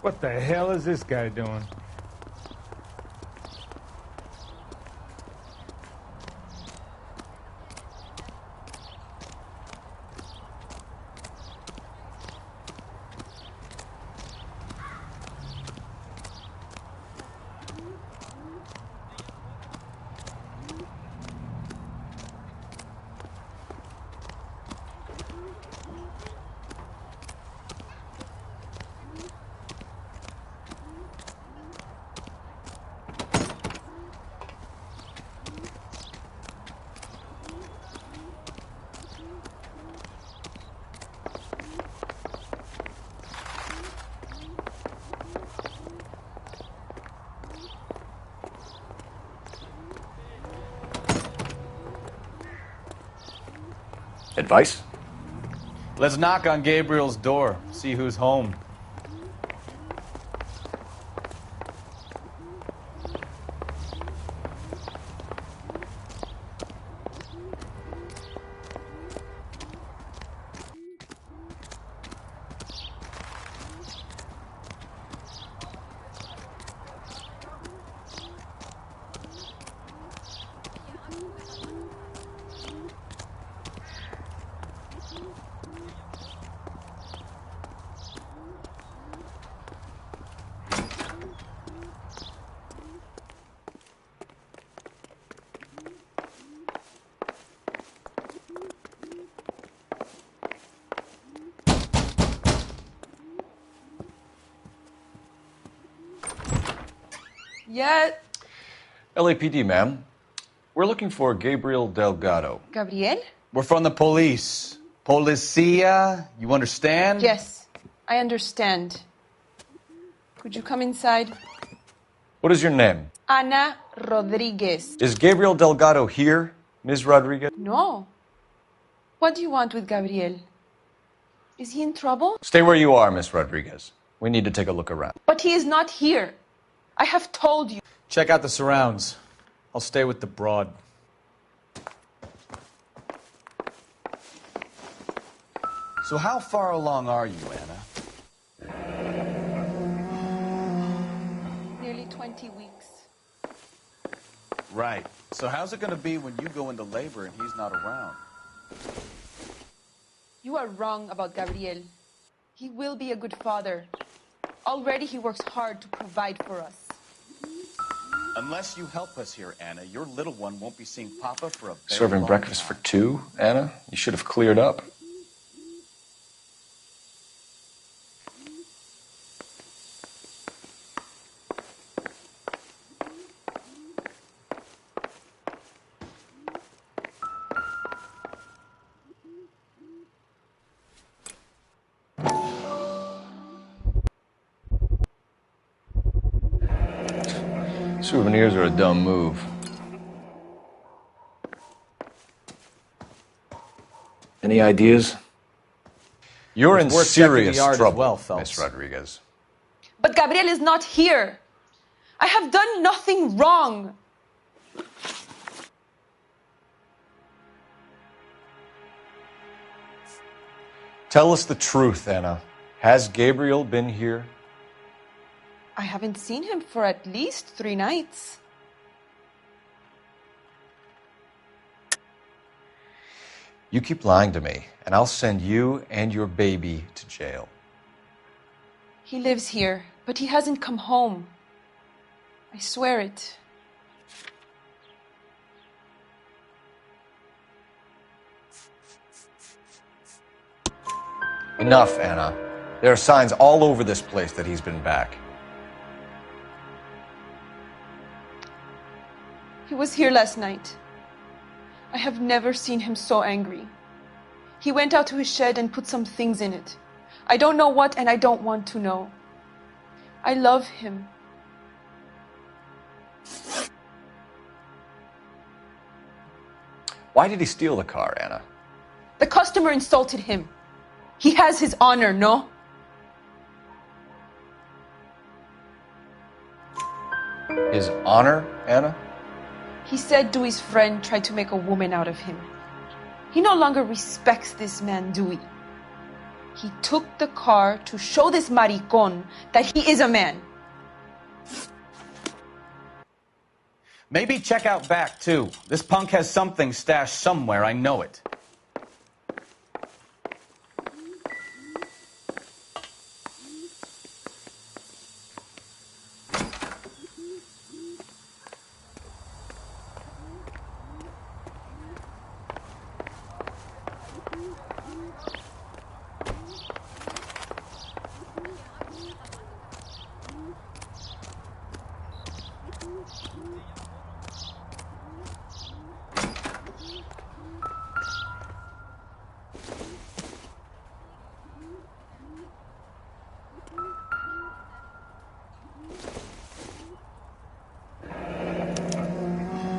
What the hell is this guy doing? Advice? Let's knock on Gabriel's door, see who's home. Yeah. LAPD, ma'am. We're looking for Gabriel Delgado. Gabriel? We're from the police. Policia, you understand? Yes, I understand. Could you come inside? What is your name? Ana Rodriguez. Is Gabriel Delgado here, Ms. Rodriguez? No. What do you want with Gabriel? Is he in trouble? Stay where you are, Ms. Rodriguez. We need to take a look around. But he is not here. I have told you. Check out the surrounds. I'll stay with the broad. So how far along are you, Anna? Nearly 20 weeks. Right. So how's it going to be when you go into labor and he's not around? You are wrong about Gabriel. He will be a good father. Already he works hard to provide for us. Unless you help us here, Anna, your little one won't be seeing Papa for a very Serving long breakfast time. for two, Anna? You should have cleared up. Souvenirs are a dumb move. Any ideas? You're in It's worth checking the serious yard as trouble, well, Phelps. Miss Rodriguez. But Gabriel is not here. I have done nothing wrong. Tell us the truth, Anna. Has Gabriel been here? I haven't seen him for at least 3 nights. You keep lying to me, and I'll send you and your baby to jail. He lives here, but he hasn't come home. I swear it. Enough, Anna. There are signs all over this place that he's been back. He was here last night. I have never seen him so angry. He went out to his shed and put some things in it. I don't know what, and I don't want to know. I love him. Why did he steal the car, Anna? The customer insulted him. He has his honor, no? His honor, Anna? He said Dewey's friend tried to make a woman out of him. He no longer respects this man, Dewey. He took the car to show this maricón that he is a man. Maybe check out back, too. This punk has something stashed somewhere, I know it.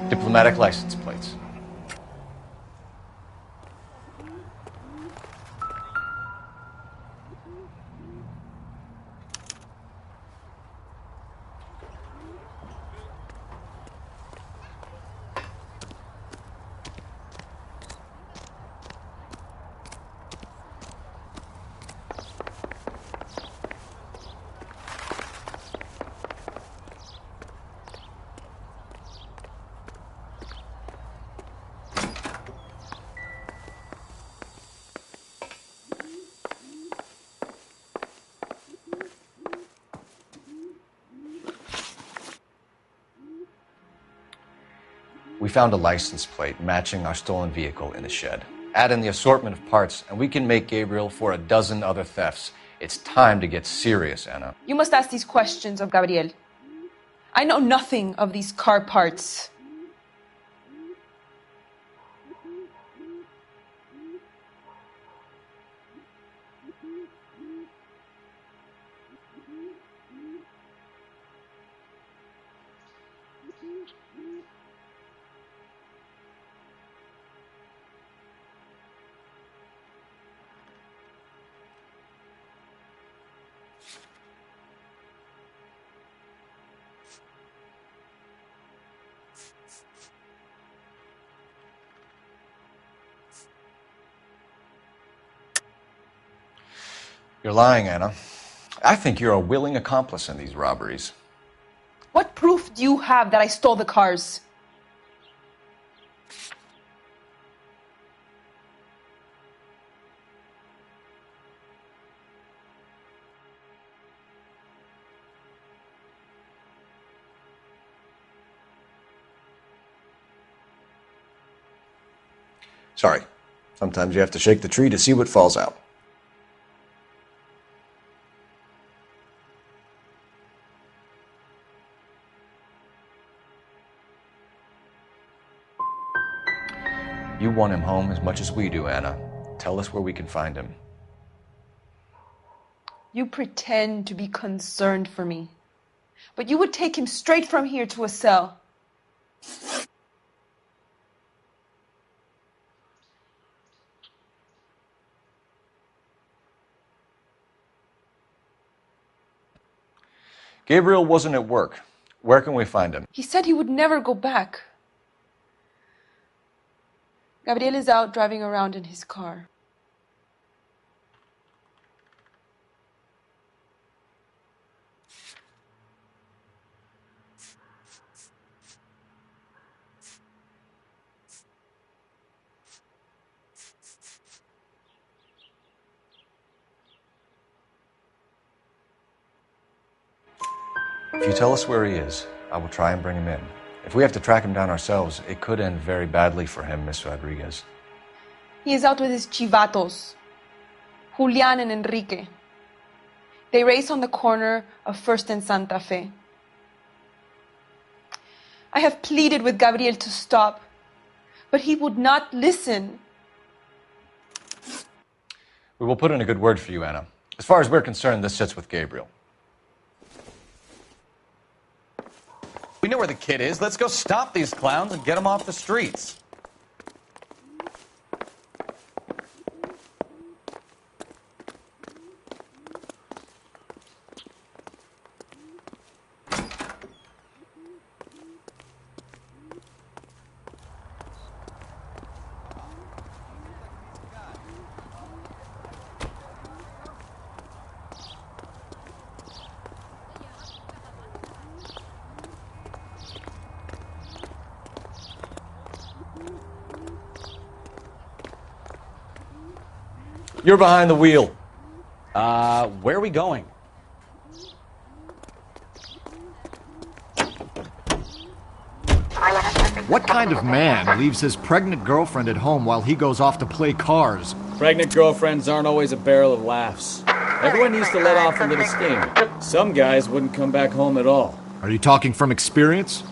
Diplomatic license plates. We found a license plate matching our stolen vehicle in the shed. Add in the assortment of parts, and we can make Gabriel for a dozen other thefts. It's time to get serious, Anna. You must ask these questions of Gabriel. I know nothing of these car parts. You're lying, Anna. I think you're a willing accomplice in these robberies. What proof do you have that I stole the cars? Sorry. Sometimes you have to shake the tree to see what falls out. You want him home as much as we do, Anna. Tell us where we can find him. You pretend to be concerned for me, but you would take him straight from here to a cell. Gabriel wasn't at work. Where can we find him? He said he would never go back. Gabriel is out driving around in his car. If you tell us where he is, I will try and bring him in. If we have to track him down ourselves, it could end very badly for him, Miss Rodriguez. He is out with his chivatos, Julian and Enrique. They race on the corner of First and Santa Fe. I have pleaded with Gabriel to stop, but he would not listen. We will put in a good word for you, Anna. As far as we're concerned, this sits with Gabriel. We know where the kid is. Let's go stop these clowns and get them off the streets. You're behind the wheel. Where are we going? What kind of man leaves his pregnant girlfriend at home while he goes off to play cars? Pregnant girlfriends aren't always a barrel of laughs. Everyone needs to let off a little steam. Some guys wouldn't come back home at all. Are you talking from experience?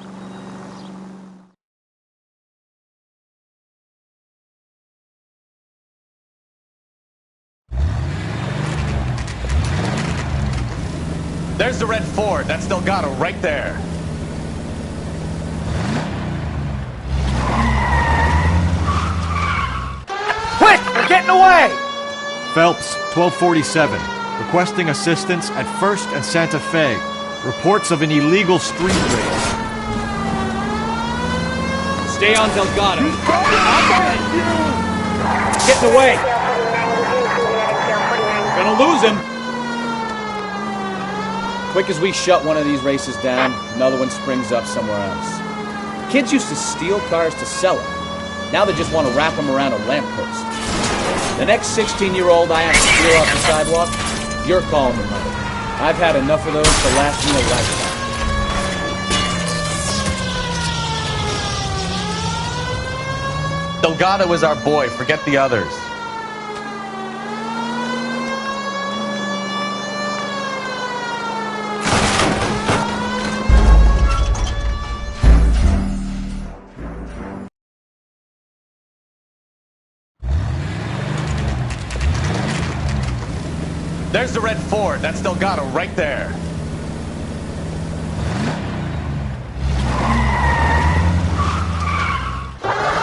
There's the red Ford. That's Delgado right there. Quick! They're getting away! Phelps, 1247. Requesting assistance at 1st and Santa Fe. Reports of an illegal street race. Stay on Delgado. Getting away. Gonna lose him. Quick as we shut one of these races down, another one springs up somewhere else. Kids used to steal cars to sell them. Now they just want to wrap them around a lamppost. The next 16-year-old I have to steal off the sidewalk, you're calling me mother. I've had enough of those to last me a lifetime. Delgado is our boy. Forget the others. There's the red Ford. That's Delgado right there.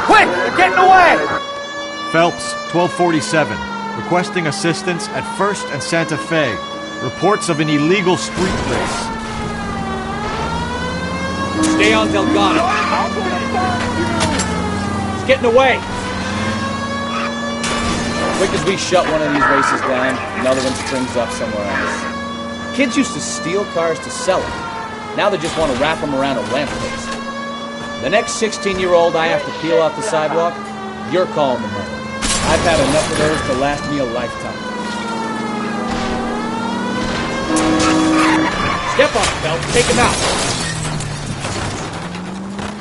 Quick! They're getting away! Phelps, 1247. Requesting assistance at 1st and Santa Fe. Reports of an illegal street race. Stay on Delgado. He's getting away. Quick as we shut one of these races down, another one springs up somewhere else. Kids used to steal cars to sell them. Now they just want to wrap them around a lamppost. The next 16-year-old I have to peel off the sidewalk, you're calling me mother. I've had enough of those to last me a lifetime. Step up, Phelps. Take him out.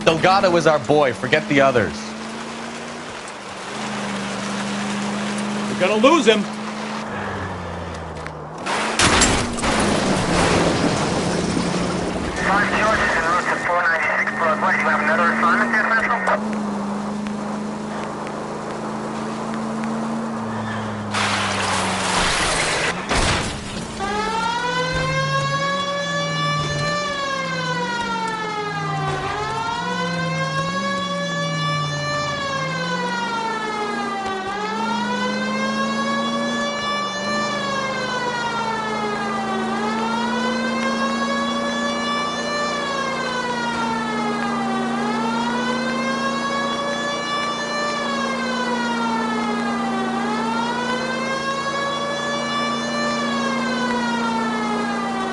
Delgado is our boy. Forget the others. We're gonna lose him.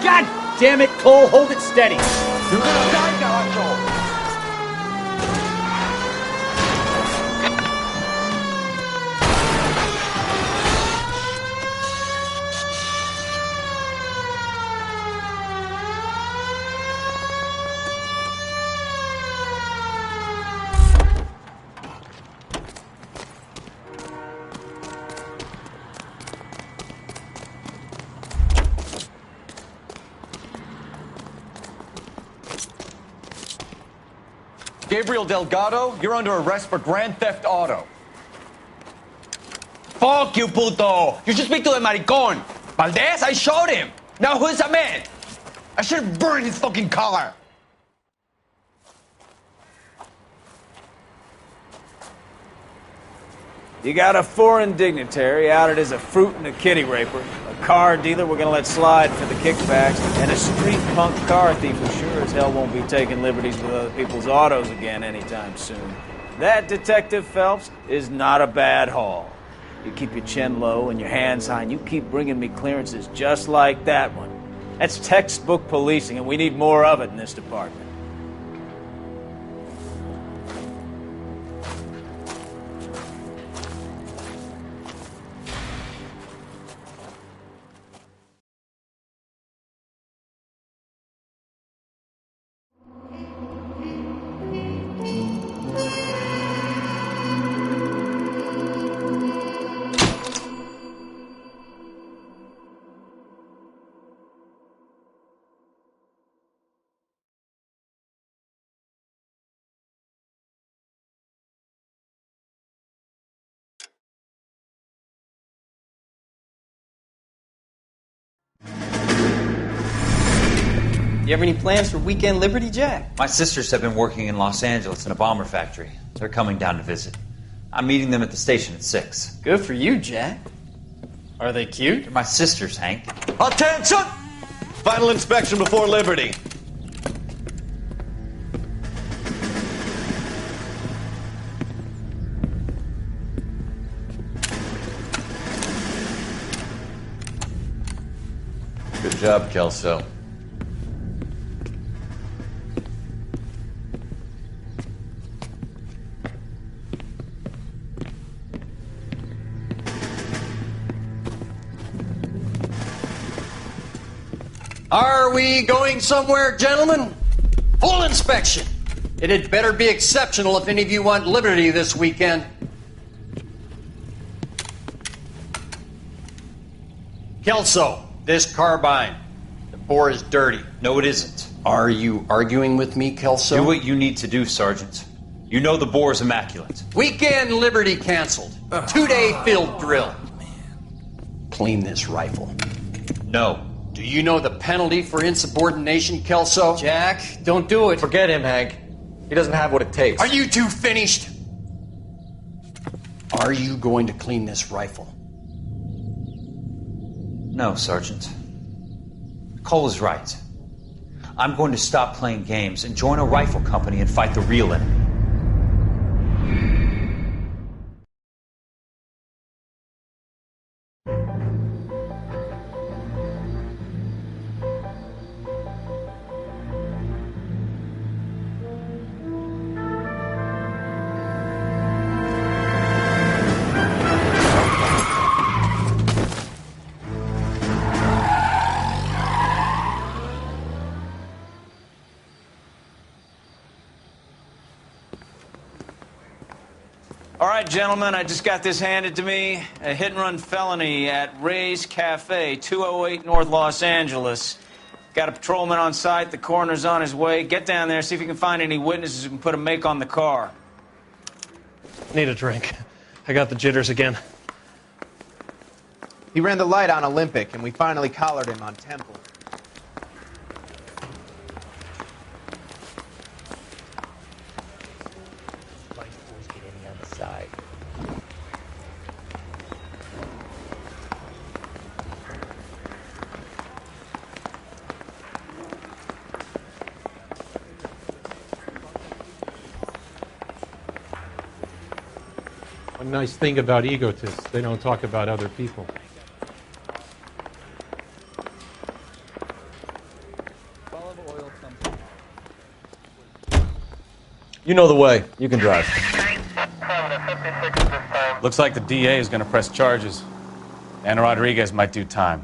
God damn it, Cole, hold it steady. Gabriel Delgado, you're under arrest for Grand Theft Auto. Fuck you, puto! You should speak to the maricón. Valdez, I showed him. Now who's a man? I should have burned his fucking car. You got a foreign dignitary outed as a fruit and a kitty raper, a car dealer we're gonna let slide for the kickbacks, and a street punk car thief who sure as hell won't be taking liberties with other people's autos again anytime soon. That, Detective Phelps, is not a bad haul. You keep your chin low and your hands high, and you keep bringing me clearances just like that one. That's textbook policing, and we need more of it in this department. You have any plans for Weekend Liberty, Jack? My sisters have been working in Los Angeles in a bomber factory. They're coming down to visit. I'm meeting them at the station at 6. Good for you, Jack. Are they cute? They're my sisters, Hank. Attention! Final inspection before Liberty. Good job, Kelso. Are we going somewhere, gentlemen? Full inspection. It had better be exceptional if any of you want liberty this weekend. Kelso, this carbine. The bore is dirty. No, it isn't. Are you arguing with me, Kelso? Do what you need to do, Sergeant. You know the bore is immaculate. Weekend liberty canceled. 2-day field drill. Clean this rifle. No. Do you know the penalty for insubordination, Kelso? Jack, don't do it. Forget him, Hank. He doesn't have what it takes. Are you two finished? Are you going to clean this rifle? No, Sergeant. Cole is right. I'm going to stop playing games and join a rifle company and fight the real enemy. All right, gentlemen, I just got this handed to me. A hit-and-run felony at Ray's Cafe, 208 North Los Angeles. Got a patrolman on site. The coroner's on his way. Get down there, see if you can find any witnesses who can put a make on the car. Need a drink. I got the jitters again. He ran the light on Olympic, and we finally collared him on Temple. One nice thing about egotists, they don't talk about other people. You know the way. You can drive. Looks like the DA is going to press charges. Anna Rodriguez might do time.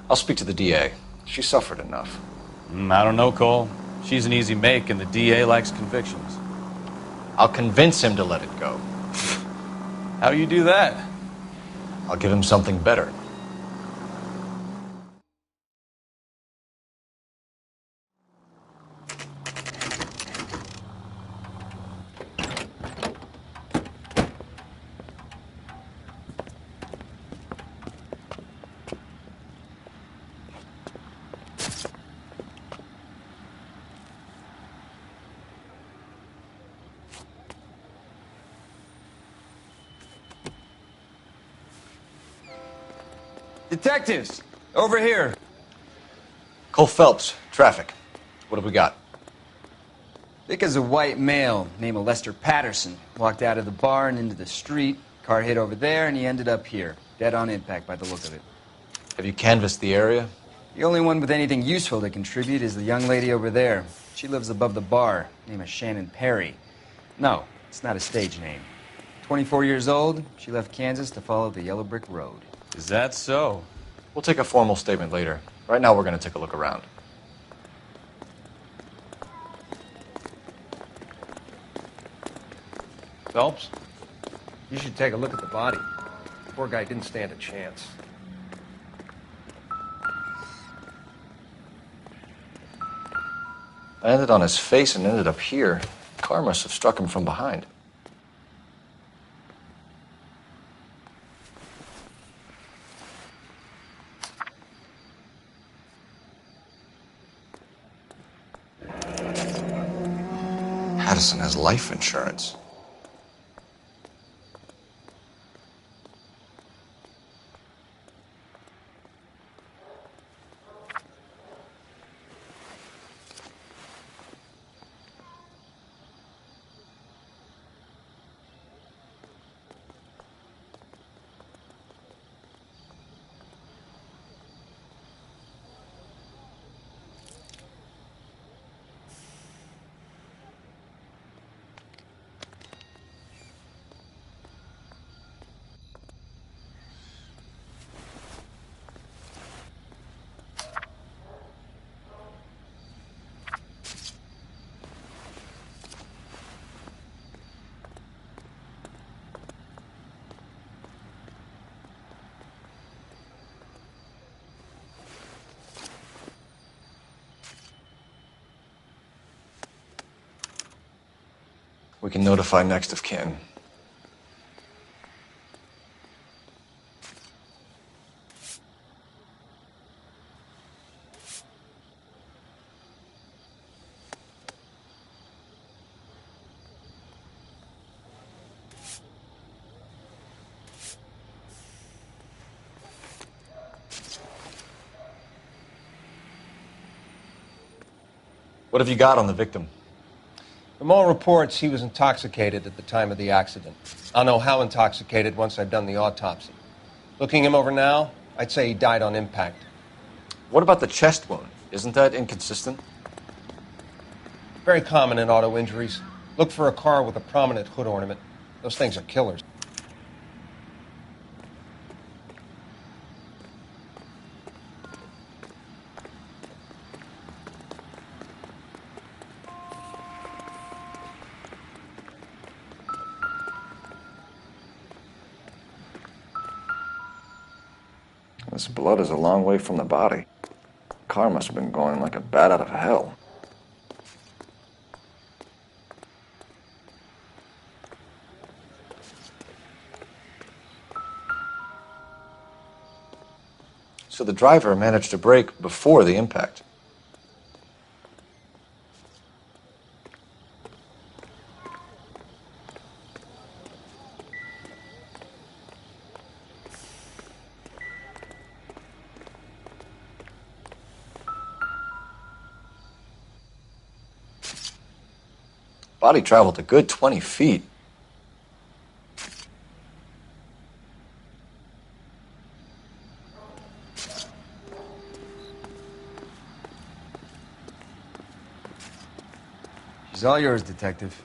I'll speak to the DA. She suffered enough. I don't know, Cole. She's an easy make, and the DA likes convictions. I'll convince him to let it go. How you do that? I'll give him something better. Detectives, over here. Cole Phelps, traffic. What have we got? Vic is a white male named Lester Patterson. Walked out of the bar and into the street. Car hit over there, and he ended up here. Dead on impact by the look of it. Have you canvassed the area? The only one with anything useful to contribute is the young lady over there. She lives above the bar. Name is Shannon Perry. No, it's not a stage name. 24 years old, she left Kansas to follow the yellow brick road. Is that so? We'll take a formal statement later. Right now, we're going to take a look around. Phelps, you should take a look at the body. The poor guy didn't stand a chance. I landed on his face and ended up here. The car must have struck him from behind. Patterson has life insurance. We can notify next of kin. What have you got on the victim? From all reports, he was intoxicated at the time of the accident. I'll know how intoxicated once I've done the autopsy. Looking him over now, I'd say he died on impact. What about the chest wound? Isn't that inconsistent? Very common in auto injuries. Look for a car with a prominent hood ornament. Those things are killers. This blood is a long way from the body. The car must have been going like a bat out of hell. So the driver managed to brake before the impact. Body traveled a good 20 feet. She's all yours, Detective.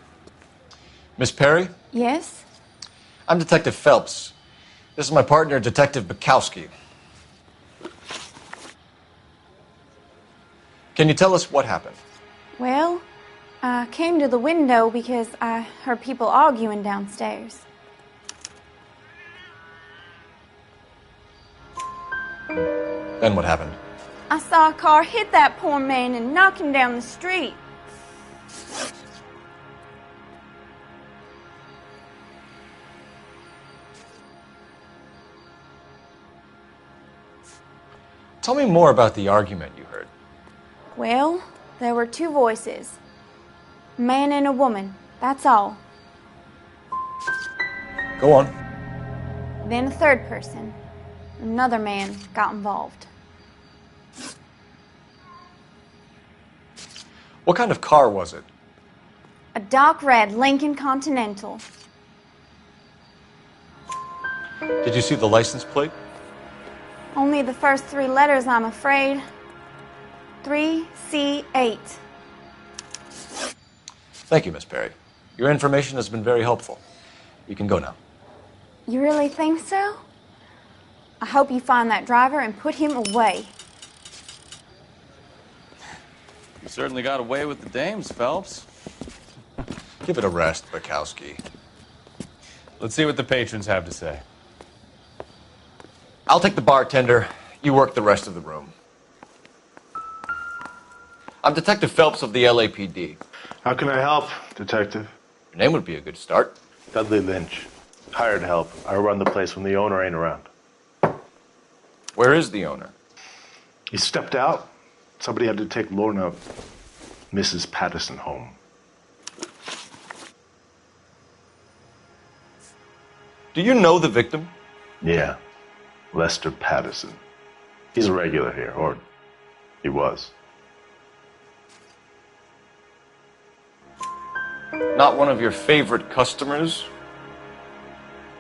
Miss Perry? Yes? I'm Detective Phelps. This is my partner, Detective Bukowski. Can you tell us what happened? Well, I came to the window because I heard people arguing downstairs. Then what happened? I saw a car hit that poor man and knock him down the street. Tell me more about the argument you heard. Well, there were two voices. A man and a woman, that's all. Go on. Then a third person. Another man got involved. What kind of car was it? A dark red Lincoln Continental. Did you see the license plate? Only the first three letters, I'm afraid. 3C8. Thank you, Miss Perry. Your information has been very helpful. You can go now. You really think so? I hope you find that driver and put him away. You certainly got away with the dames, Phelps. Give it a rest, Bukowski. Let's see what the patrons have to say. I'll take the bartender. You work the rest of the room. I'm Detective Phelps of the LAPD. How can I help, Detective? Your name would be a good start. Dudley Lynch. Hired help. I run the place when the owner ain't around. Where is the owner? He stepped out. Somebody had to take Lorna, Mrs. Patterson, home. Do you know the victim? Yeah. Lester Patterson. He's a regular here, or he was. Not one of your favorite customers?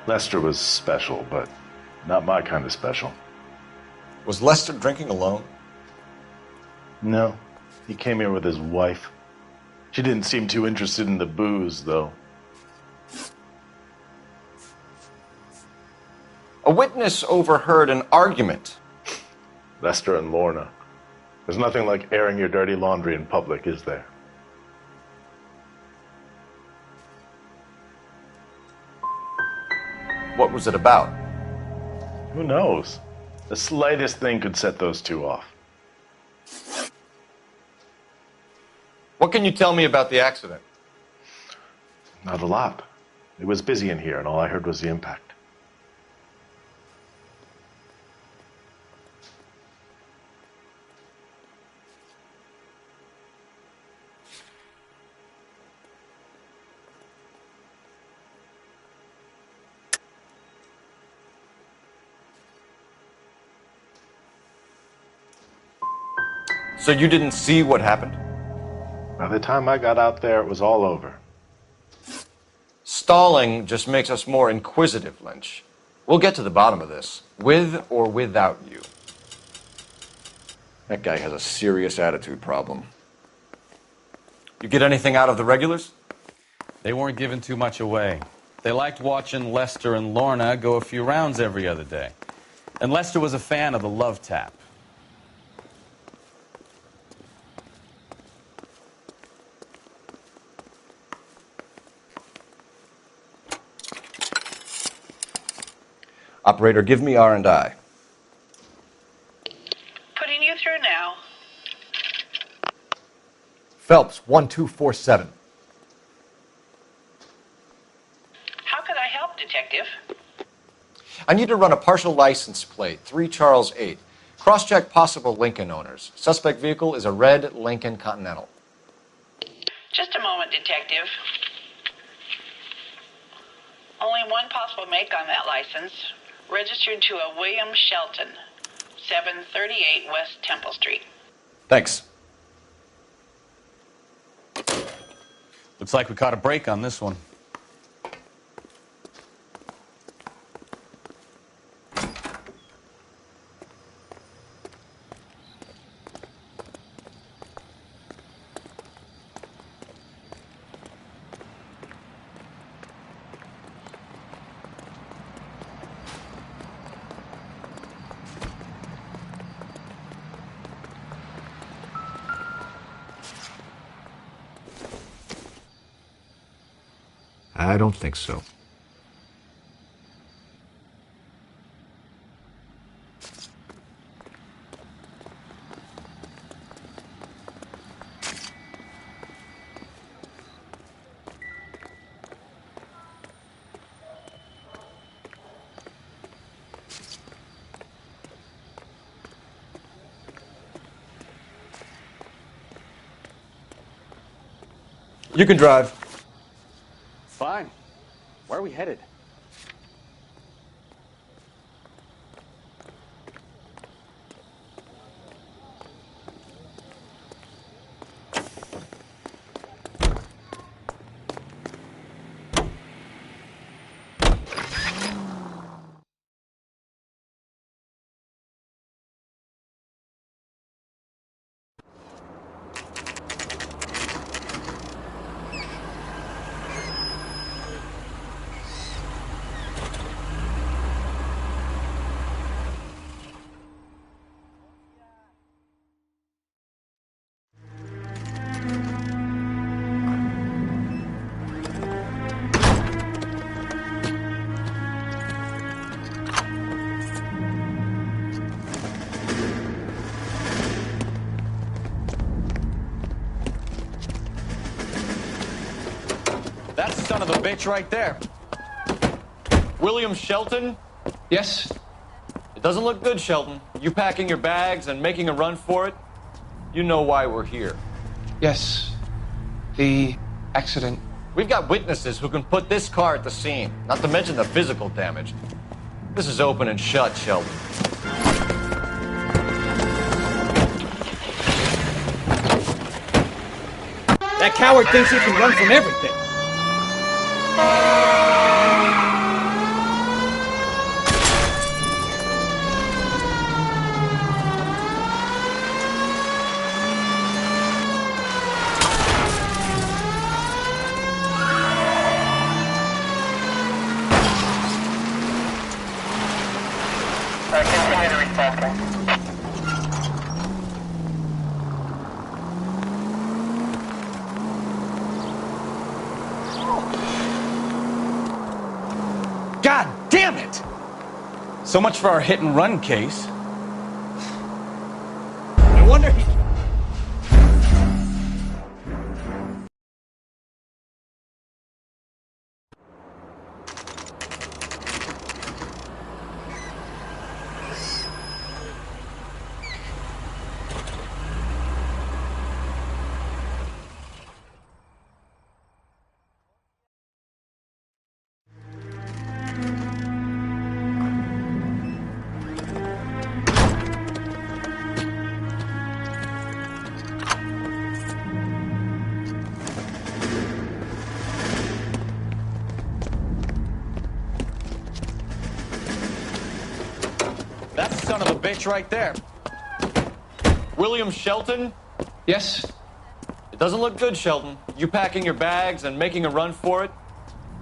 Lester was special, but not my kind of special. Was Lester drinking alone? No. He came here with his wife. She didn't seem too interested in the booze, though. A witness overheard an argument. Lester and Lorna. There's nothing like airing your dirty laundry in public, is there? What was it about? Who knows? The slightest thing could set those two off. What can you tell me about the accident? Not a lot. It was busy in here, and all I heard was the impact. So you didn't see what happened? By the time I got out there, it was all over. Stalling just makes us more inquisitive, Lynch. We'll get to the bottom of this, with or without you. That guy has a serious attitude problem. You get anything out of the regulars? They weren't giving too much away. They liked watching Lester and Lorna go a few rounds every other day. And Lester was a fan of the love tap. Operator, give me R&I. Putting you through now. Phelps, 1247. How could I help, Detective? I need to run a partial license plate, 3 Charles 8. Cross-check possible Lincoln owners. Suspect vehicle is a red Lincoln Continental. Just a moment, Detective. Only one possible make on that license. Registered to a William Shelton, 738 West Temple Street. Thanks. Looks like we caught a break on this one. I don't think so. You can drive. Fine. Where are we headed? That's the son of a bitch right there. William Shelton? Yes? It doesn't look good, Shelton. You packing your bags and making a run for it? You know why we're here. Yes. The accident We've got witnesses who can put this car at the scene, not to mention the physical damage. This is open and shut, Sheldon. That coward thinks he can run from everything. Continue to respond. God damn it! So much for our hit and run case. No wonder he... That son of a bitch right there. William Shelton? Yes? It doesn't look good, Shelton. You packing your bags and making a run for it?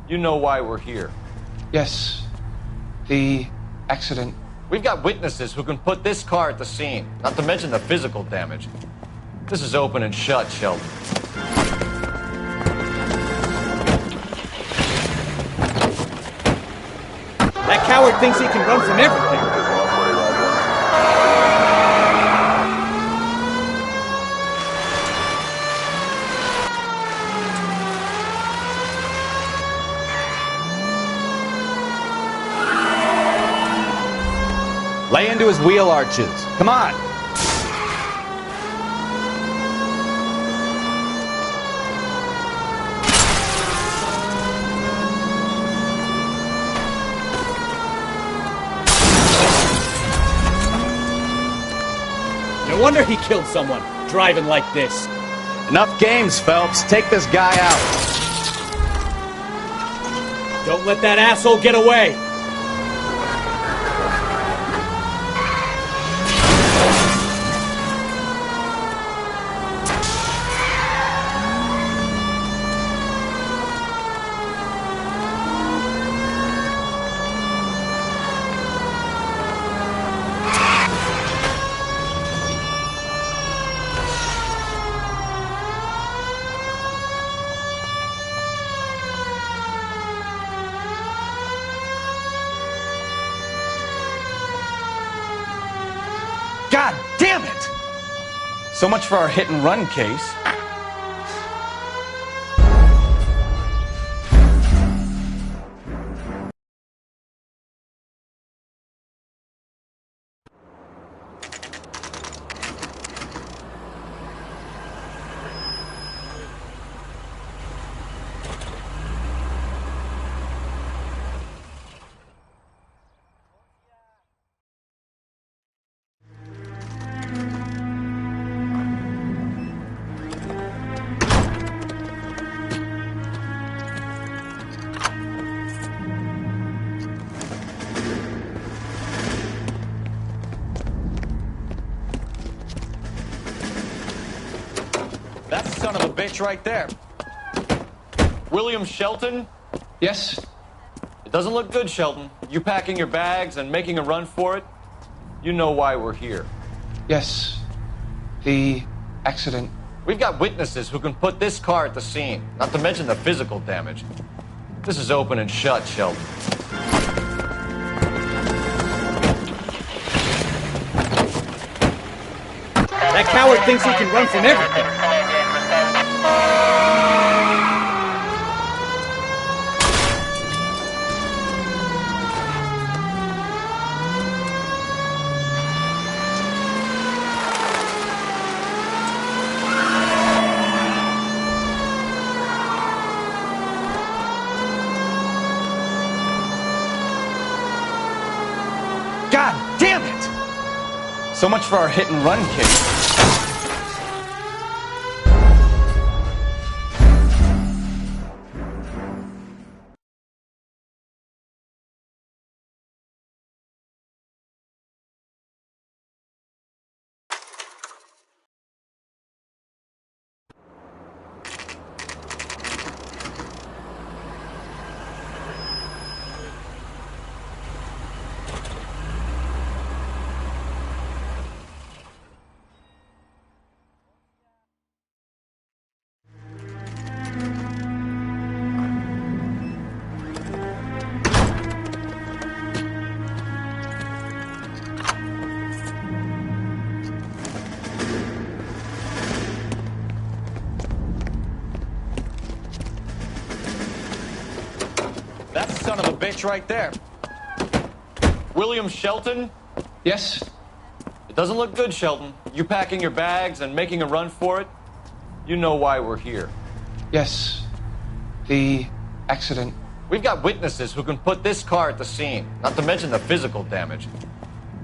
You know why we're here. Yes. The accident. We've got witnesses who can put this car at the scene, not to mention the physical damage. This is open and shut, Shelton. That coward thinks he can run from everything. Lay into his wheel arches. Come on. No wonder he killed someone, driving like this. Enough games, Phelps. Take this guy out. Don't let that asshole get away. God damn it! So much for our hit and run case. That son of a bitch right there. William Shelton? Yes? It doesn't look good, Shelton. You packing your bags and making a run for it? You know why we're here. Yes. The accident. We've got witnesses who can put this car at the scene, not to mention the physical damage. This is open and shut, Shelton. That coward thinks he can run from everything. So much for our hit and run case. That's the son of a bitch right there. William Shelton? Yes? It doesn't look good, Shelton. You packing your bags and making a run for it? You know why we're here. Yes. The accident. We've got witnesses who can put this car at the scene, not to mention the physical damage.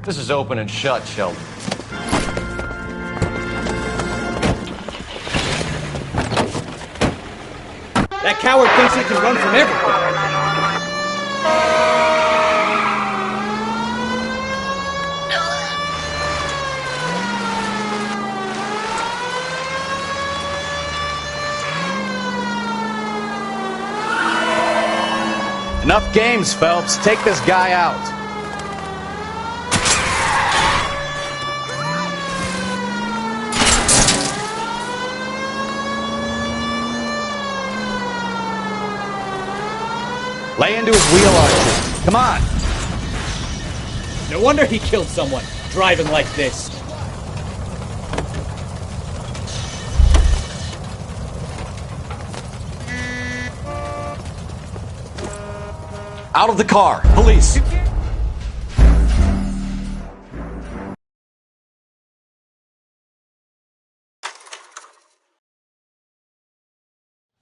This is open and shut, Shelton. That coward thinks he can run from everything. Enough games, Phelps. Take this guy out. Lay into his wheel arches. Come on. No wonder he killed someone, driving like this. Out of the car. Police.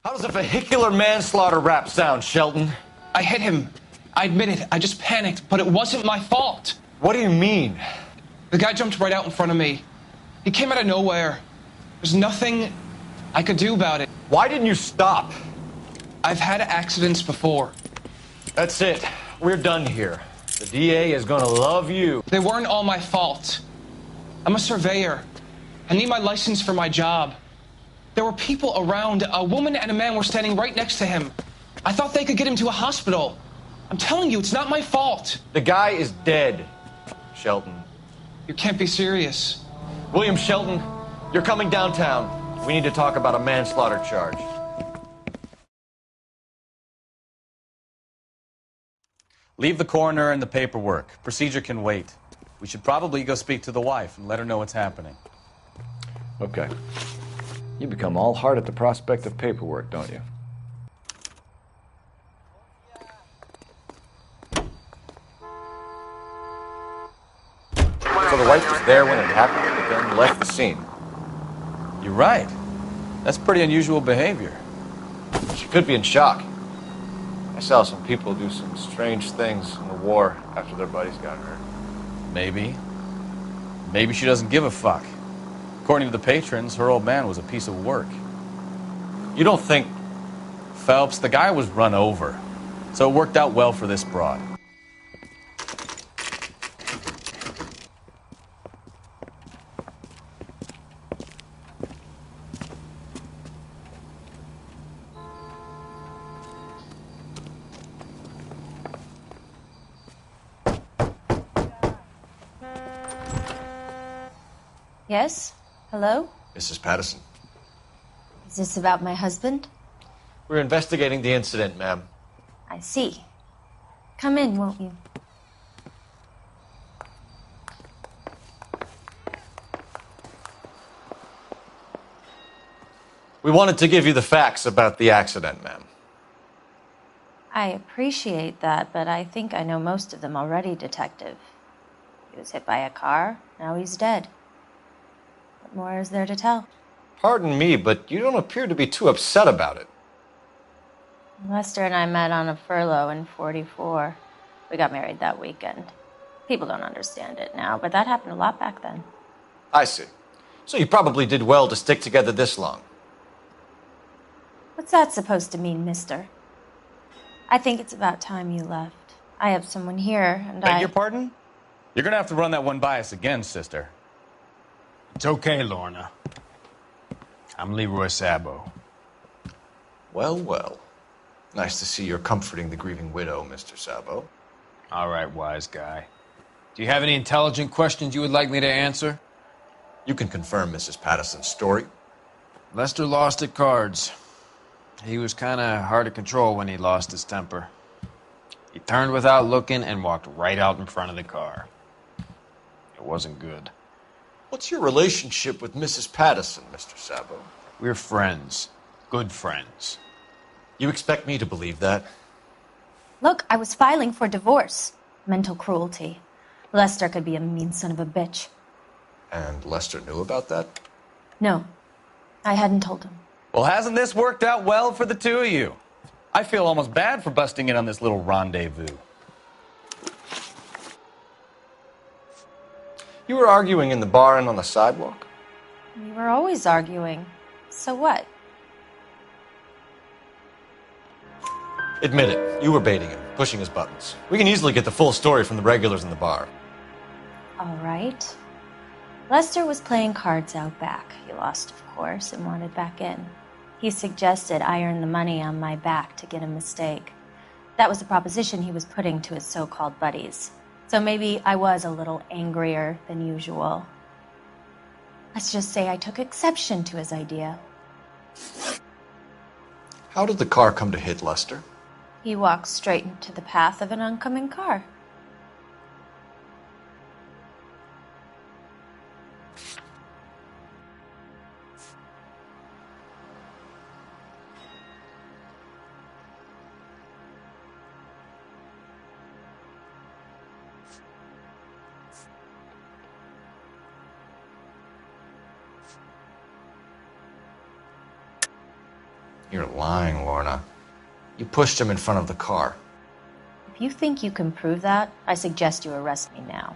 How does a vehicular manslaughter rap sound, Shelton? I hit him. I admit it. I just panicked, but it wasn't my fault. What do you mean? The guy jumped right out in front of me. He came out of nowhere. There's nothing I could do about it. Why didn't you stop? I've had accidents before. That's it. We're done here. The DA is gonna love you. They weren't all my fault. I'm a surveyor. I need my license for my job. There were people around. A woman and a man were standing right next to him. I thought they could get him to a hospital. I'm telling you, it's not my fault. The guy is dead, Shelton. You can't be serious. William Shelton, you're coming downtown. We need to talk about a manslaughter charge. Leave the coroner and the paperwork. Procedure can wait. We should probably go speak to the wife and let her know what's happening. Okay. You become all heart at the prospect of paperwork, don't you? So the wife was there when it happened, but then left the scene. You're right. That's pretty unusual behavior. She could be in shock. I saw some people do some strange things in the war after their buddies got hurt. Maybe. Maybe she doesn't give a fuck. According to the patrons, her old man was a piece of work. You don't think... Phelps, the guy was run over. So it worked out well for this broad. Yes? Hello? Mrs. Patterson. Is this about my husband? We're investigating the incident, ma'am. I see. Come in, won't you? We wanted to give you the facts about the accident, ma'am. I appreciate that, but I think I know most of them already, Detective. He was hit by a car, now he's dead. What more is there to tell? Pardon me, but you don't appear to be too upset about it. Lester and I met on a furlough in '44. We got married that weekend. People don't understand it now, but that happened a lot back then. I see. So you probably did well to stick together this long. What's that supposed to mean, mister? I think it's about time you left. I have someone here, and Beg your pardon? You're gonna have to run that one by us again, sister. It's okay, Lorna. I'm Leroy Sabo. Well, well. Nice to see you're comforting the grieving widow, Mr. Sabo. All right, wise guy. Do you have any intelligent questions you would like me to answer? You can confirm Mrs. Patterson's story. Lester lost at cards. He was kind of hard to control when he lost his temper. He turned without looking and walked right out in front of the car. It wasn't good. What's your relationship with Mrs. Patterson, Mr. Sabo? We're friends. Good friends. You expect me to believe that? Look, I was filing for divorce. Mental cruelty. Lester could be a mean son of a bitch. And Lester knew about that? No, I hadn't told him. Well, hasn't this worked out well for the two of you? I feel almost bad for busting in on this little rendezvous. You were arguing in the bar and on the sidewalk? We were always arguing. So what? Admit it, you were baiting him, pushing his buttons. We can easily get the full story from the regulars in the bar. All right. Lester was playing cards out back. He lost, of course, and wanted back in. He suggested I earn the money on my back to get a mistake. That was the proposition he was putting to his so-called buddies. So maybe I was a little angrier than usual. Let's just say I took exception to his idea. How did the car come to hit Lester? He walked straight into the path of an oncoming car. You're lying, Lorna. You pushed him in front of the car. If you think you can prove that, I suggest you arrest me now.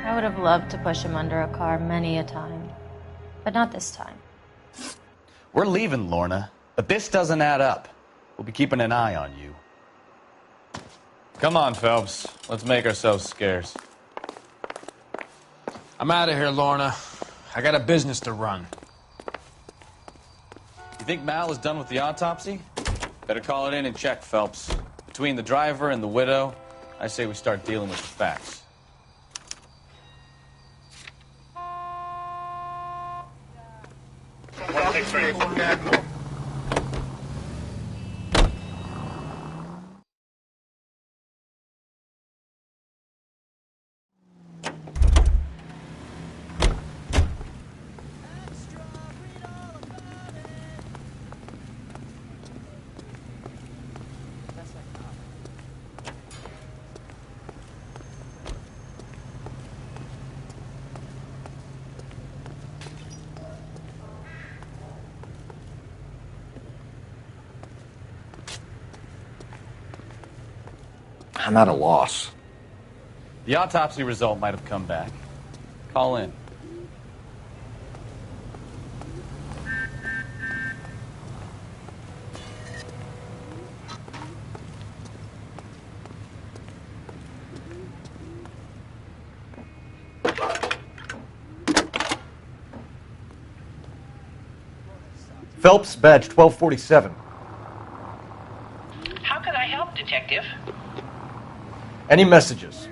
I would have loved to push him under a car many a time, but not this time. We're leaving, Lorna, but this doesn't add up. We'll be keeping an eye on you. Come on, Phelps. Let's make ourselves scarce. I'm out of here, Lorna. I got a business to run. You think Mal is done with the autopsy? Better call it in and check, Phelps. Between the driver and the widow, I say we start dealing with the facts. I'm at a loss. The autopsy result might have come back. Call in. Phelps, badge 1247. How can I help, Detective? Any messages?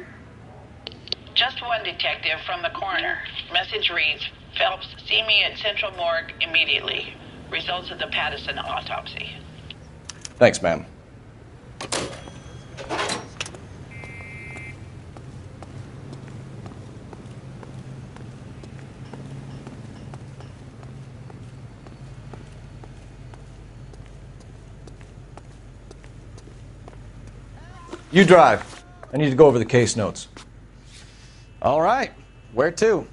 Just one, Detective, from the coroner. Message reads, Phelps, see me at Central Morgue immediately. Results of the Patterson autopsy. Thanks, ma'am. You drive. I need to go over the case notes. All right. Where to?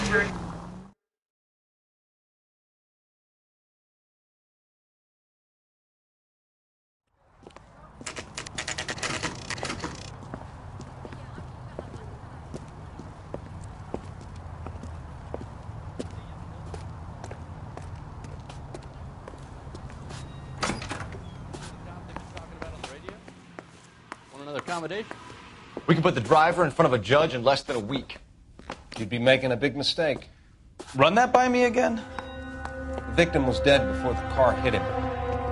Another accommodation? We can put the driver in front of a judge in less than a week. You'd be making a big mistake. Run that by me again? The victim was dead before the car hit him.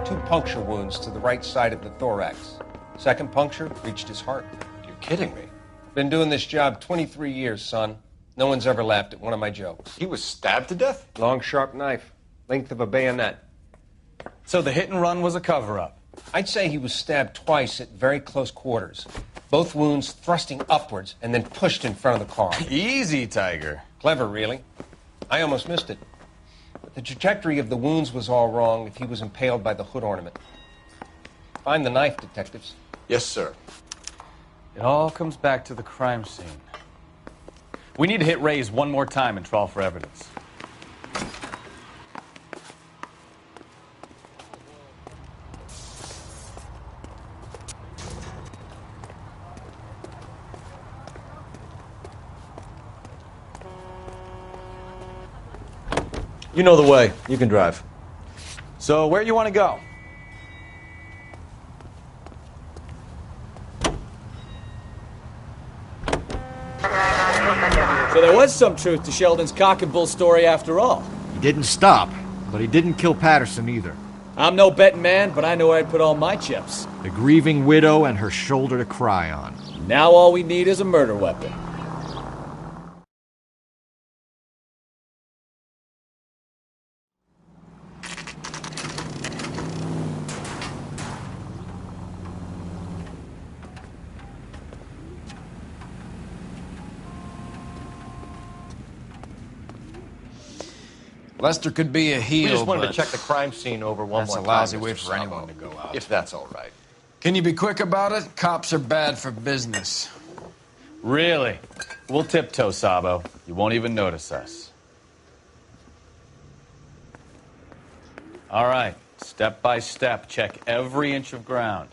2 puncture wounds to the right side of the thorax. Second puncture reached his heart. You're kidding me. Been doing this job 23 years, son. No one's ever laughed at one of my jokes. He was stabbed to death? Long, sharp knife. Length of a bayonet. So the hit and run was a cover-up? I'd say he was stabbed twice at very close quarters. Both wounds thrusting upwards and then pushed in front of the car. Easy, Tiger. Clever, really. I almost missed it. But the trajectory of the wounds was all wrong if he was impaled by the hood ornament. Find the knife, detectives. Yes, sir. It all comes back to the crime scene. We need to hit Ray's one more time and trawl for evidence. You know the way. You can drive. So where you want to go? So there was some truth to Sheldon's cock and bull story after all. He didn't stop, but he didn't kill Patterson either. I'm no betting man, but I know where I'd put all my chips. The grieving widow and her shoulder to cry on. Now all we need is a murder weapon. Lester could be a heel, We just wanted but to check the crime scene over one that's more a time. lousy Mr. way for Sabo. anyone to go out. If that's all right. Can you be quick about it? Cops are bad for business. Really? We'll tiptoe, Sabo. You won't even notice us. All right. Step by step, check every inch of ground.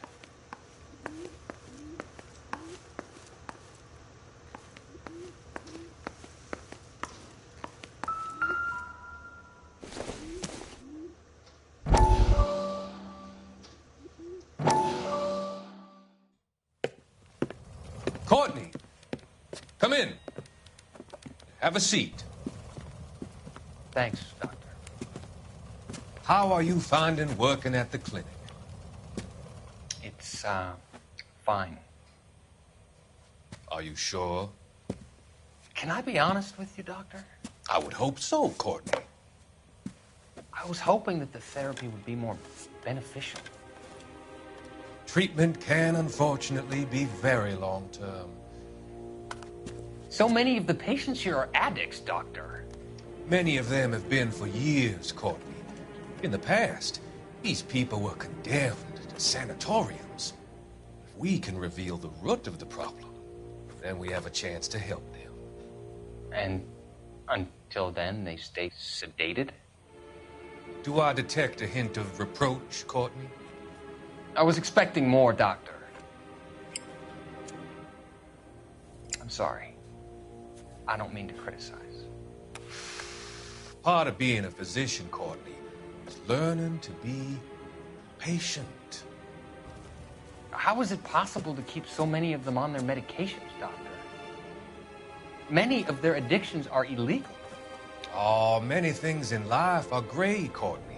Courtney, come in. Have a seat. Thanks, Doctor. How are you finding working at the clinic? It's, fine. Are you sure? Can I be honest with you, Doctor? I would hope so, Courtney. I was hoping that the therapy would be more beneficial. Treatment can, unfortunately, be very long-term. So many of the patients here are addicts, Doctor. Many of them have been for years, Courtney. In the past, these people were condemned to sanatoriums. If we can reveal the root of the problem, then we have a chance to help them. And until then, they stay sedated? Do I detect a hint of reproach, Courtney? I was expecting more, Doctor. I'm sorry. I don't mean to criticize. Part of being a physician, Courtney, is learning to be patient. How is it possible to keep so many of them on their medications, Doctor? Many of their addictions are illegal. Oh, many things in life are gray, Courtney.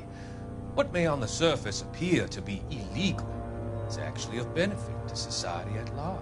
What may on the surface appear to be illegal is actually of benefit to society at large.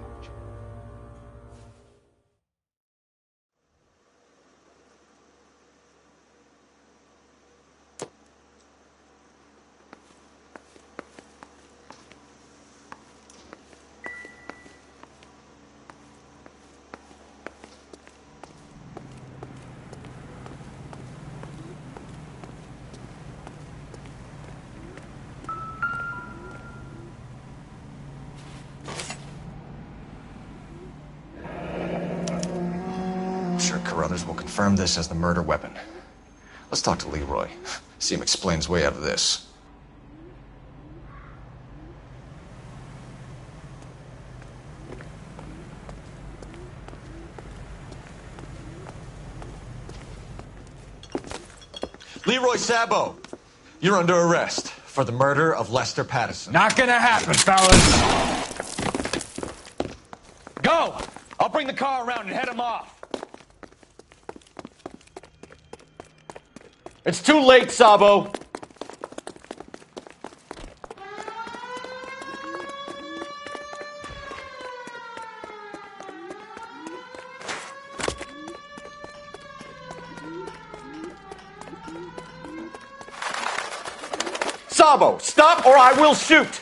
Carruthers will confirm this as the murder weapon. Let's talk to Leroy. See him explain his way out of this. Leroy Sabo, you're under arrest for the murder of Lester Patterson. Not gonna happen, fellas. Go! I'll bring the car around and head him off. It's too late, Sabo. Sabo, stop or I will shoot!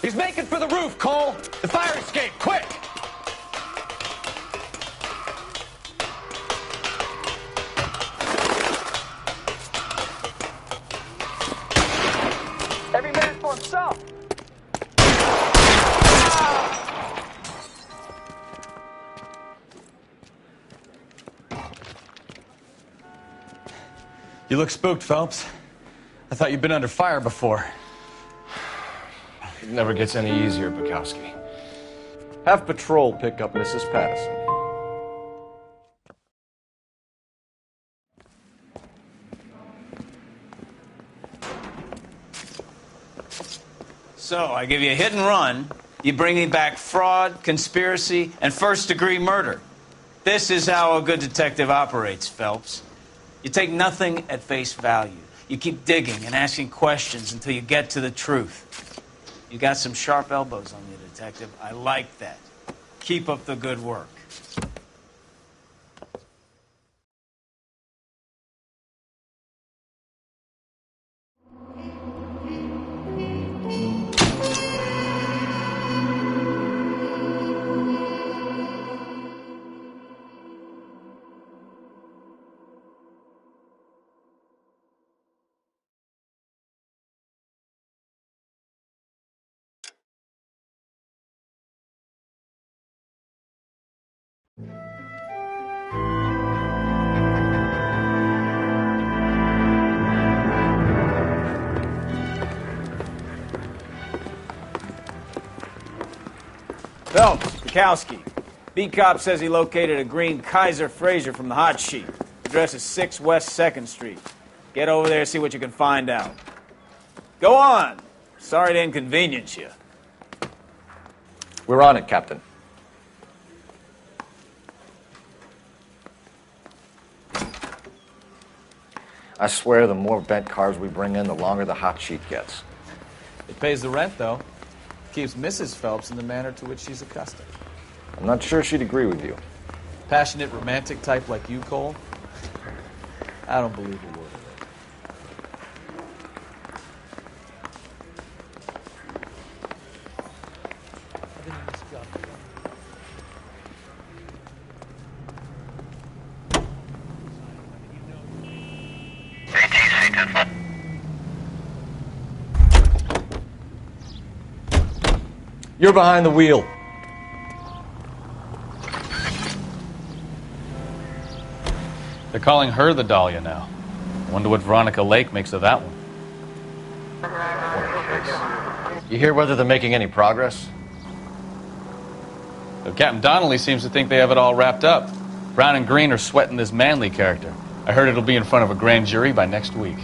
He's making for the roof, Cole! The fire escape, quick! Every man for himself! You look spooked, Phelps. I thought you'd been under fire before. It never gets any easier, Bukowski. Have patrol pick up Mrs. Patterson. So, I give you a hit and run. You bring me back fraud, conspiracy, and first-degree murder. This is how a good detective operates, Phelps. You take nothing at face value. You keep digging and asking questions until you get to the truth. You got some sharp elbows on you, detective. I like that. Keep up the good work. Phelps, Bukowski. Beat cop says he located a green Kaiser Fraser from the hot sheet. Address is 6 West 2nd Street. Get over there, see what you can find out. Go on. Sorry to inconvenience you. We're on it, Captain. I swear the more bent cars we bring in, the longer the hot sheet gets. It pays the rent, though. Keeps Mrs. Phelps in the manner to which she's accustomed. I'm not sure she'd agree with you. Passionate, romantic type like you, Cole? I don't believe a word of it. You're behind the wheel. They're calling her the Dahlia now. Wonder what Veronica Lake makes of that one. You hear whether they're making any progress? So Captain Donnelly seems to think they have it all wrapped up. Brown and Green are sweating this Manley character. I heard it'll be in front of a grand jury by next week.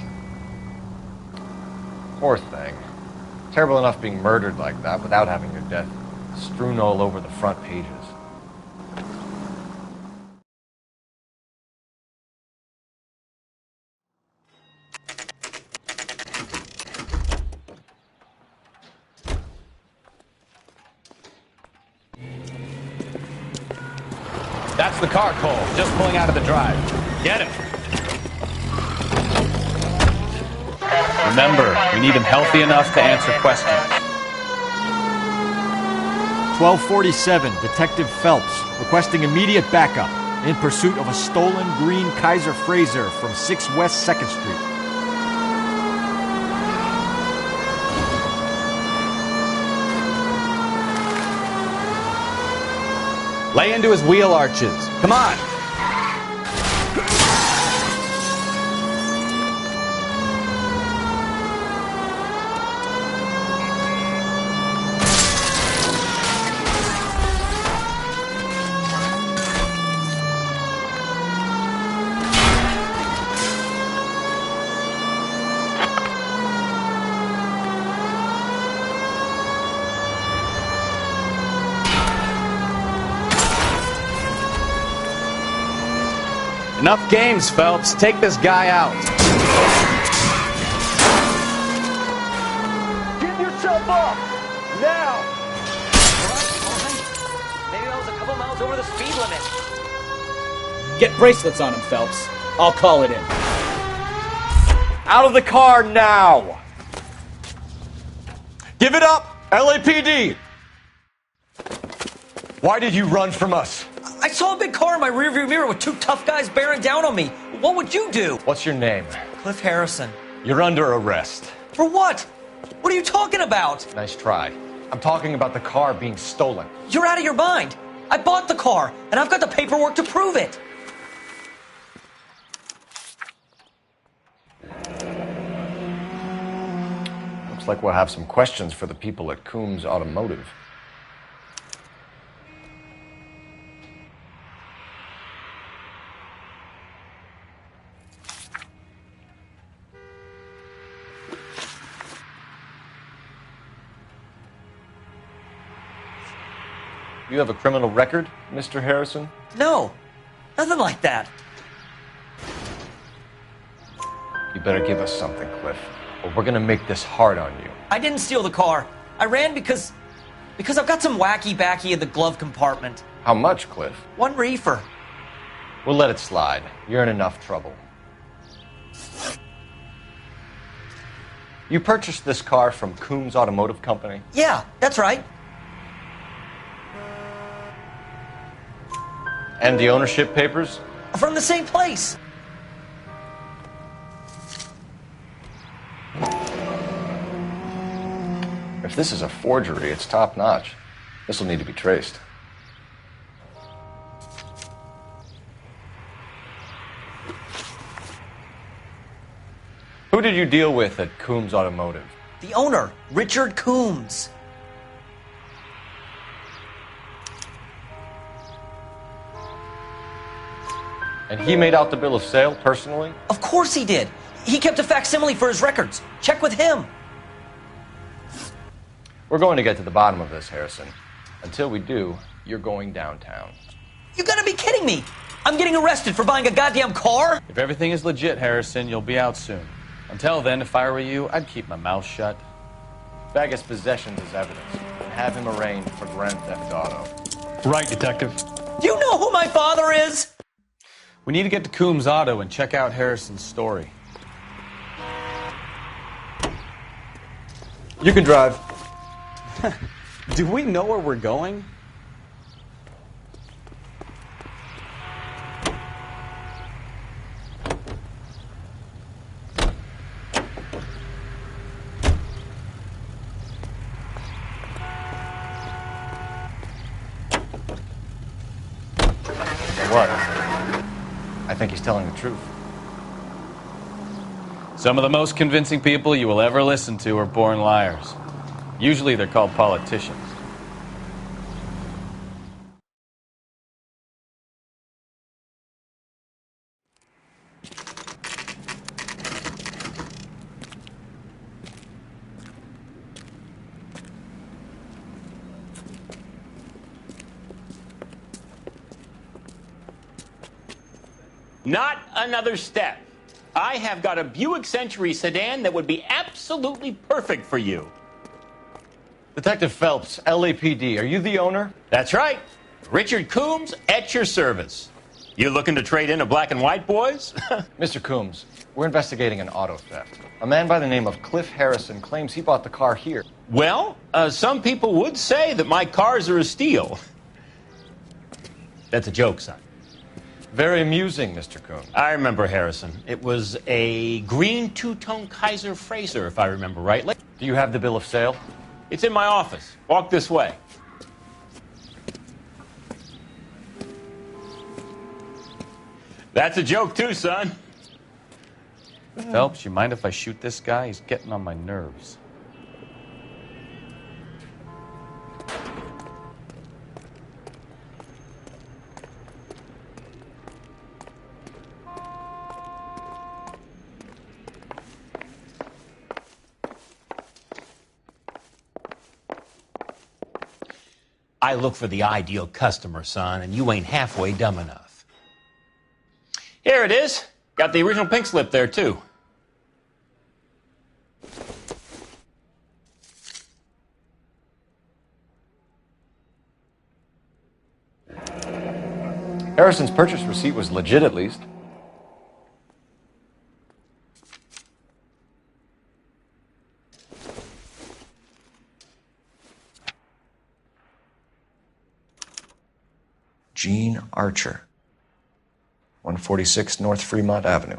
Poor thing. Terrible enough being murdered like that without having your death strewn all over the front pages. That's the car, Cole. Just pulling out of the drive. Get him. Remember, we need him healthy enough to answer questions. 1247, Detective Phelps, requesting immediate backup in pursuit of a stolen green Kaiser Fraser from 6 West 2nd Street. Lay into his wheel arches. Come on. Enough games, Phelps. Take this guy out. Give yourself up! Now! Maybe I was a couple miles over the speed limit. Get bracelets on him, Phelps. I'll call it in. Out of the car now! Give it up, LAPD! Why did you run from us? I saw a big car in my rearview mirror with two tough guys bearing down on me. What would you do? What's your name? Cliff Harrison. You're under arrest. For what? What are you talking about? Nice try. I'm talking about the car being stolen. You're out of your mind. I bought the car, and I've got the paperwork to prove it. Looks like we'll have some questions for the people at Coombs Automotive. You have a criminal record, Mr. Harrison? No, nothing like that. You better give us something, Cliff, or we're gonna make this hard on you. I didn't steal the car. I ran because I've got some wacky backy in the glove compartment. How much, Cliff? 1 reefer. We'll let it slide. You're in enough trouble. You purchased this car from Coombs Automotive Company? Yeah, that's right. And the ownership papers? From the same place. If this is a forgery, it's top-notch. This will need to be traced. Who did you deal with at Coombs Automotive? The owner, Richard Coombs. And he made out the bill of sale personally? Of course he did. He kept a facsimile for his records. Check with him. We're going to get to the bottom of this, Harrison. Until we do, you're going downtown. You gotta be kidding me! I'm getting arrested for buying a goddamn car? If everything is legit, Harrison, you'll be out soon. Until then, if I were you, I'd keep my mouth shut. Bag his possessions as evidence and have him arraigned for Grand Theft Auto. Right, Detective. Do you know who my father is? We need to get to Coombs Auto and check out Harrison's story. You can drive. Do we know where we're going? What? I think he's telling the truth. Some of the most convincing people you will ever listen to are born liars. Usually they're called politicians. Not another step. I have got a Buick Century sedan that would be absolutely perfect for you. Detective Phelps, LAPD, are you the owner? That's right. Richard Coombs at your service. You looking to trade in a black and white, boys? Mr. Coombs, we're investigating an auto theft. A man by the name of Cliff Harrison claims he bought the car here. Well, some people would say that my cars are a steal. That's a joke, son. Very amusing, Mr. Coombs. I remember Harrison. It was a green two-tone Kaiser Frazer, if I remember rightly. Do you have the bill of sale? It's in my office. Walk this way. That's a joke too, son. Phelps, you mind if I shoot this guy? He's getting on my nerves. I look for the ideal customer, son, and you ain't halfway dumb enough. Here it is. Got the original pink slip there, too. Harrison's purchase receipt was legit, at least. Gene Archer, 146 North Fremont Avenue.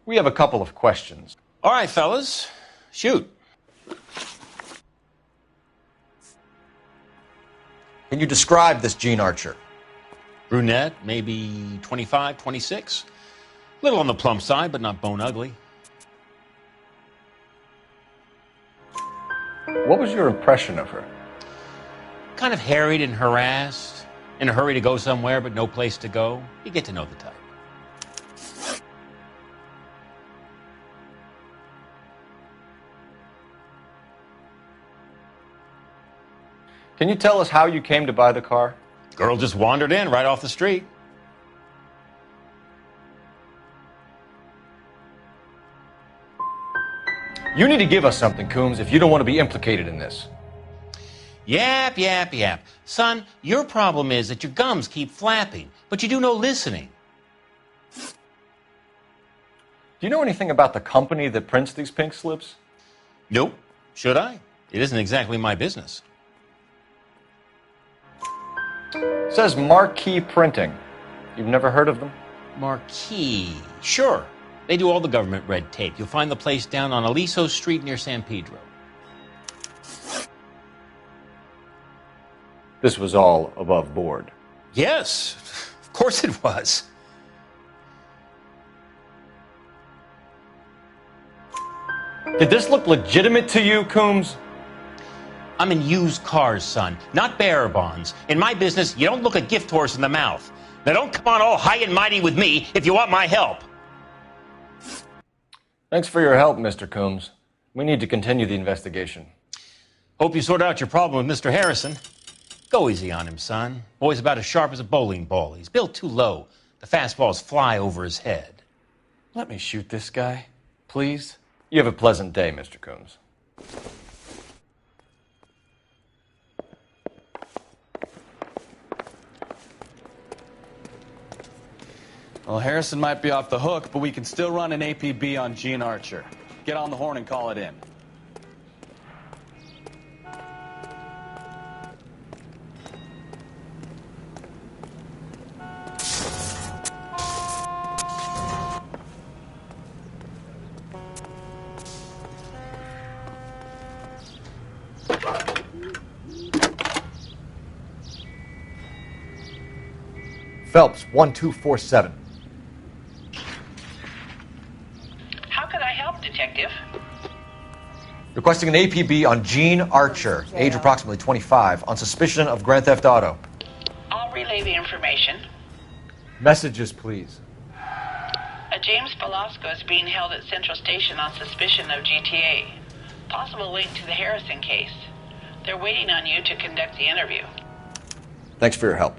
We have a couple of questions. All right, fellas. Shoot. Can you describe this Gene Archer? Brunette, maybe 25, 26. A little on the plump side, but not bone ugly. What was your impression of her? Kind of harried and harassed. In a hurry to go somewhere, but no place to go. You get to know the type. Can you tell us how you came to buy the car? Girl just wandered in right off the street. You need to give us something, Coombs, if you don't want to be implicated in this. Yap, yap, yap. Son, your problem is that your gums keep flapping, but you do no listening. Do you know anything about the company that prints these pink slips? Nope. Should I? It isn't exactly my business. It says Marquee Printing. You've never heard of them? Marquee. Sure. They do all the government red tape. You'll find the place down on Aliso Street near San Pedro. This was all above board. Yes, of course it was. Did this look legitimate to you, Coombs? I'm in used cars, son, not bearer bonds. In my business, you don't look a gift horse in the mouth. Now don't come on all high and mighty with me if you want my help. Thanks for your help, Mr. Coombs. We need to continue the investigation. Hope you sort out your problem with Mr. Harrison. Go easy on him, son. Boy's about as sharp as a bowling ball. He's built too low. The fastballs fly over his head. Let me shoot this guy, please. You have a pleasant day, Mr. Coombs. Well, Harrison might be off the hook, but we can still run an APB on Gene Archer. Get on the horn and call it in. Phelps, 1247. How could I help, Detective? Requesting an APB on Gene Archer, age approximately 25, on suspicion of Grand Theft Auto. I'll relay the information. Messages, please. A James Velasco is being held at Central Station on suspicion of GTA. Possible link to the Harrison case. They're waiting on you to conduct the interview. Thanks for your help.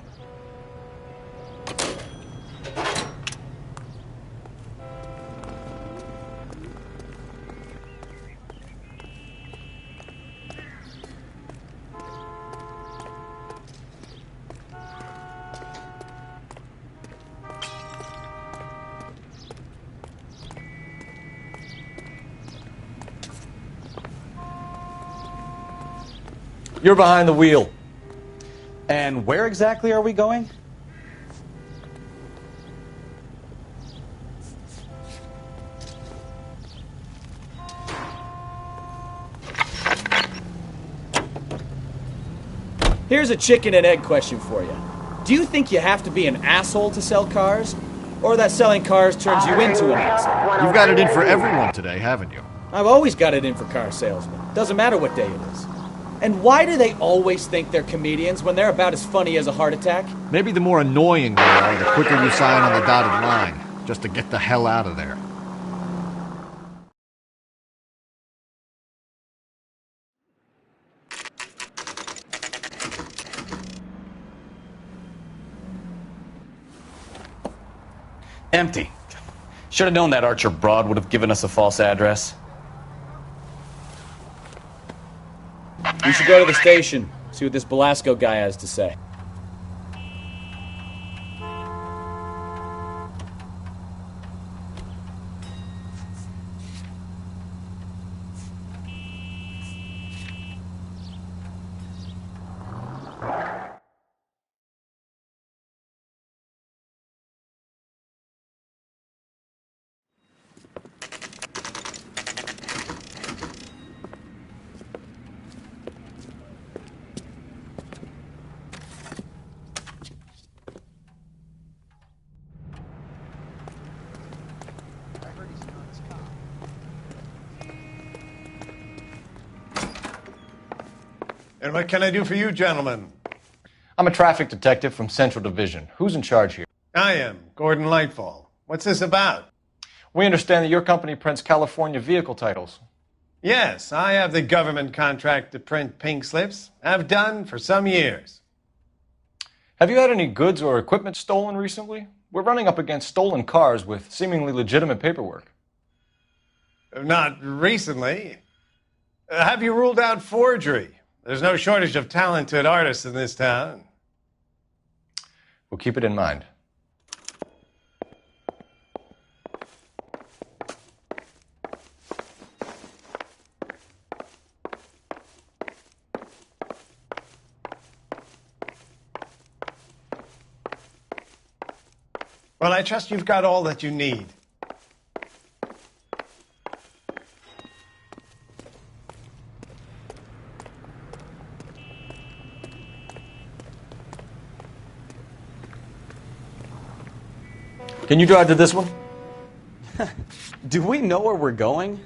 You're behind the wheel. And where exactly are we going? Here's a chicken and egg question for you. Do you think you have to be an asshole to sell cars? Or that selling cars turns you into an asshole? You've got it in for everyone today, haven't you? I've always got it in for car salesmen. Doesn't matter what day it is. And why do they always think they're comedians when they're about as funny as a heart attack? Maybe the more annoying they are, the quicker you sign on the dotted line, just to get the hell out of there. Empty. Should have known that Archer Broad would have given us a false address. We should go to the station, see what this Belasco guy has to say. And what can I do for you, gentlemen? I'm a traffic detective from Central Division. Who's in charge here? I am, Gordon Lightfall. What's this about? We understand that your company prints California vehicle titles. Yes, I have the government contract to print pink slips. I've done for some years. Have you had any goods or equipment stolen recently? We're running up against stolen cars with seemingly legitimate paperwork. Not recently. Have you ruled out forgery? There's no shortage of talented artists in this town. We'll keep it in mind. Well, I trust you've got all that you need. Can you drive to this one? Do we know where we're going?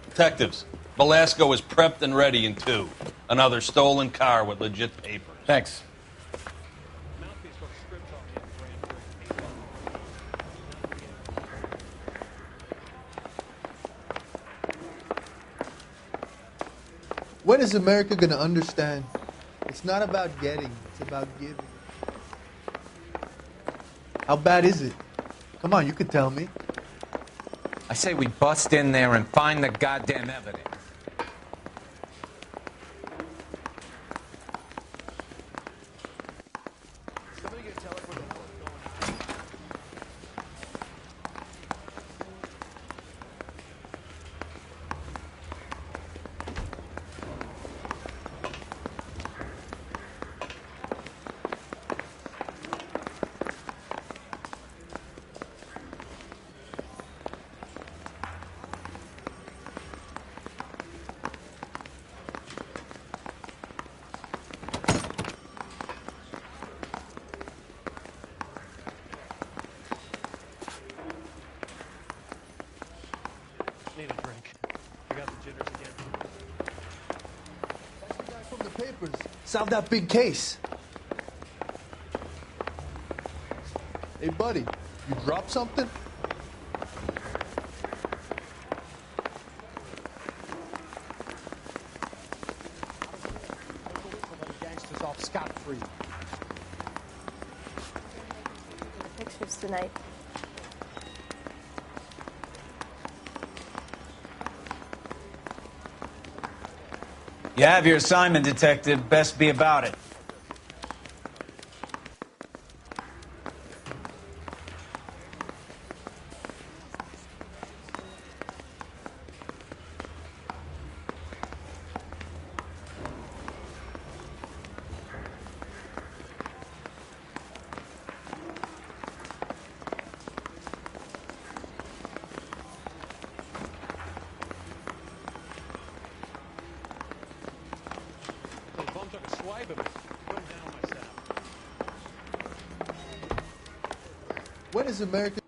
Detectives, Belasco is prepped and ready in 2. Another stolen car with legit papers. Thanks. When is America going to understand? It's not about getting, it's about giving. How bad is it? Come on, you could tell me. I say we bust in there and find the goddamn evidence. Need a drink. I got the jitters again. That's the guy from the papers. Solved that big case. Hey, buddy, you dropped something? Gangsters off scot-free. Pictures tonight. You have your assignment, Detective. Best be about it. When is America